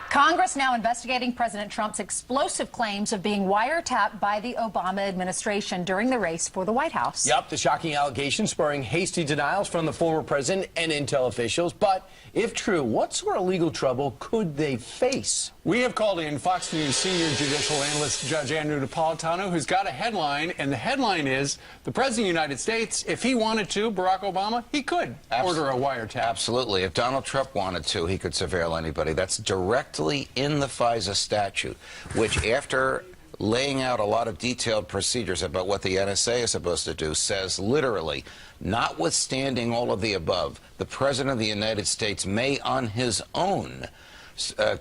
Congress now investigating President Trump's explosive claims of being wiretapped by the Obama administration during the race for the White House. Yep, the shocking allegations spurring hasty denials from the former president and intel officials. But if true, what sort of legal trouble could they face? We have called in Fox News senior judicial analyst Judge Andrew Napolitano, who's got a headline, and the headline is, the President of the United States, if he wanted to, Barack Obama, he could order a wiretap. Absolutely. If Donald Trump wanted to, he could surveil anybody. That's directly in the FISA statute, which, after laying out a lot of detailed procedures about what the NSA is supposed to do, says literally, notwithstanding all of the above, the President of the United States may on his own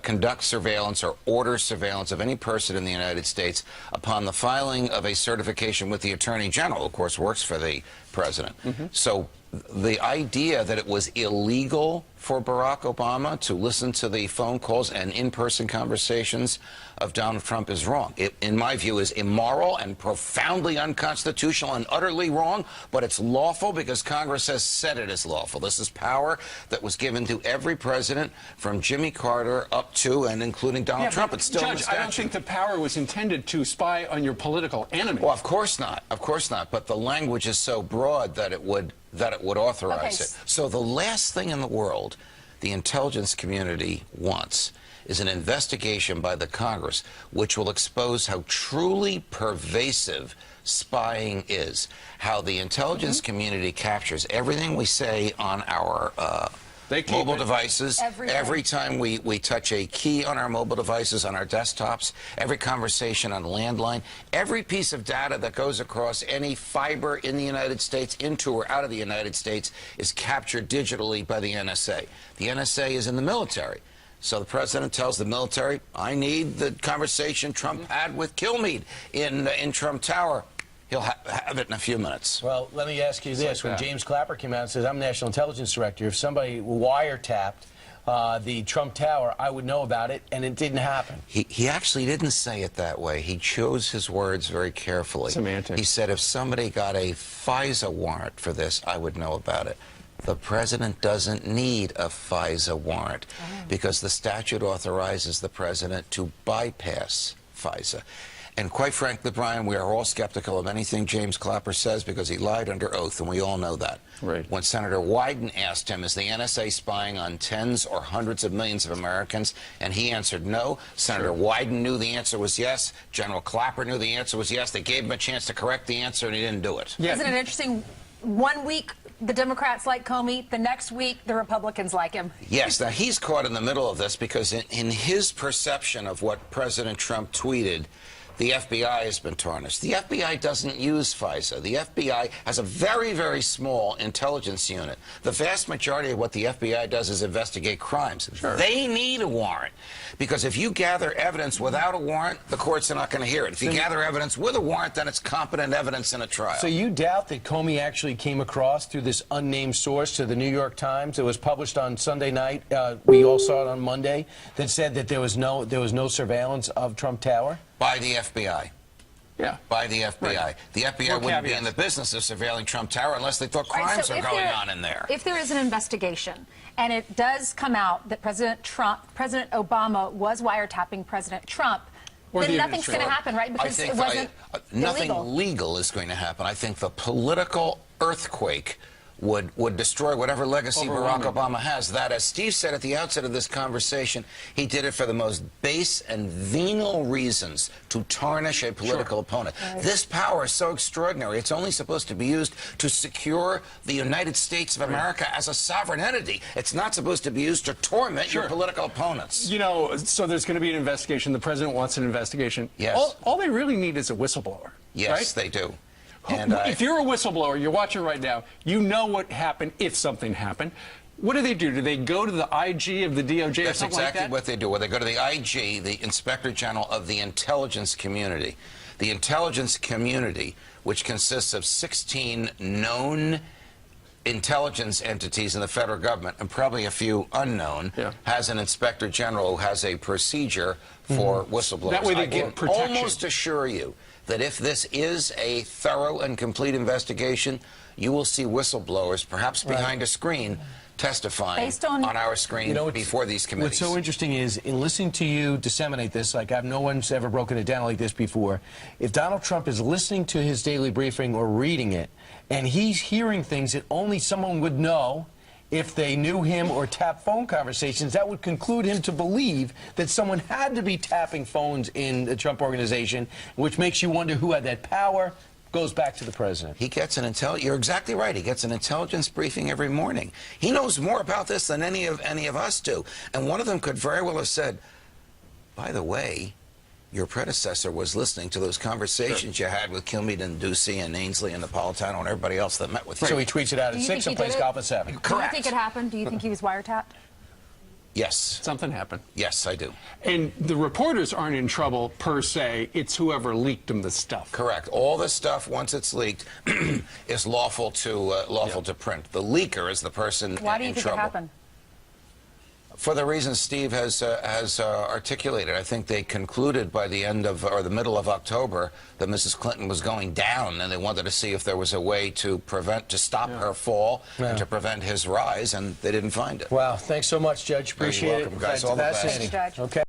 conduct surveillance or order surveillance of any person in the United States upon the filing of a certification with the Attorney General, of course, works for the President. So the idea that it was illegal for Barack Obama to listen to the phone calls and in-person conversations of Donald Trump is wrong. It, in my view, is immoral and profoundly unconstitutional and utterly wrong, but it's lawful because Congress has said it is lawful. This is power that was given to every president from Jimmy Carter up to and including Donald Trump. It's still in the Judge, statute. I don't think the power was intended to spy on your political enemy. Well, of course not. Of course not. But the language is so broad that it would authorize it. So the last thing in the world the intelligence community wants is an investigation by the Congress which will expose how truly pervasive spying is, how the intelligence community captures everything we say on our mobile devices, every time we touch a key on our mobile devices, on our desktops, every conversation on landline, every piece of data that goes across any fiber in the United States into or out of the United States is captured digitally by the NSA. The NSA is in the military. So the president tells the military, I need the conversation Trump had with Kilmeade in Trump Tower. He'll have it in a few minutes. Well, let me ask you this. When James Clapper came out and said, I'm National Intelligence Director, if somebody wiretapped the Trump Tower, I would know about it, and it didn't happen. He actually didn't say it that way. He chose his words very carefully. Semantics. He said, if somebody got a FISA warrant for this, I would know about it. The president doesn't need a FISA warrant because the statute authorizes the president to bypass FISA. And quite frankly, Brian, we are all skeptical of anything James Clapper says because he lied under oath, and we all know that. Right. When Senator Wyden asked him, is the NSA spying on tens or hundreds of millions of Americans, and he answered no, Senator Wyden knew the answer was yes, General Clapper knew the answer was yes, they gave him a chance to correct the answer, and he didn't do it. Isn't it interesting? 1 week, the Democrats like Comey. The next week, the Republicans like him. Yes. Now, he's caught in the middle of this because in his perception of what President Trump tweeted, the FBI has been tarnished. The FBI doesn't use FISA. The FBI has a very, very small intelligence unit. The vast majority of what the FBI does is investigate crimes. They need a warrant because if you gather evidence without a warrant, the courts are not going to hear it. If you gather evidence with a warrant, then it's competent evidence in a trial. So you doubt that Comey actually came across through this unnamed source to the New York Times? It was published on Sunday night. We all saw it on Monday. That said that there was no surveillance of Trump Tower. By the FBI. Yeah. By the FBI. Right. The FBI wouldn't be in the business of surveilling Trump Tower unless they thought crimes are going on in there. If there is an investigation and it does come out that President Obama was wiretapping President Trump, then nothing's going to happen, right? Because it wasn't nothing illegal. legal is going to happen. I think the political earthquake would destroy whatever legacy Barack Obama has. That, as Steve said at the outset of this conversation, he did it for the most base and venal reasons, to tarnish a political opponent. This power is so extraordinary. It's only supposed to be used to secure the United States of America as a sovereign entity. It's not supposed to be used to torment your political opponents. You know, so there's going to be an investigation. The president wants an investigation. Yes. All they really need is a whistleblower. Yes, right? they do. And if you're a whistleblower, you're watching right now, you know what happened if something happened. What do? Do they go to the IG of the DOJ That's or something exactly like that? what they do. Well, they go to the IG, the Inspector General of the intelligence community. The intelligence community, which consists of 16 known intelligence entities in the federal government and probably a few unknown, has an Inspector General who has a procedure for whistleblowers. That way they I get can protection. almost assure you that if this is a thorough and complete investigation, you will see whistleblowers, perhaps behind a screen, testifying Based on our screen before these committees. What's so interesting is, in listening to you disseminate this, like no one's ever broken it down like this before, if Donald Trump is listening to his daily briefing or reading it, and he's hearing things that only someone would know if they knew him or tapped phone conversations, that would conclude him to believe that someone had to be tapping phones in the Trump organization, which makes you wonder who had that power. Goes back to the president. He gets an you're exactly right. He gets an intelligence briefing every morning. He knows more about this than any of us do. And one of them could very well have said, by the way, your predecessor was listening to those conversations you had with Kilmeade and Ducey and Ainsley and Napolitano and everybody else that met with you. So he tweets it out at 6 and plays golf at 7. Correct. Do you think it happened? Do you think he was wiretapped? Yes. Something happened. Yes, I do. And the reporters aren't in trouble, per se. It's whoever leaked them the stuff. Correct. All the stuff, once it's leaked, is lawful to print. The leaker is the person in trouble. Why do you think it happened? For the reasons Steve has articulated. I think they concluded by the end of, or the middle of October, that Mrs. Clinton was going down, and they wanted to see if there was a way to stop her fall and to prevent his rise, and they didn't find it. Wow, thanks so much, Judge. Appreciate You're welcome, it. guys. All the best. Thank you, Judge. Okay.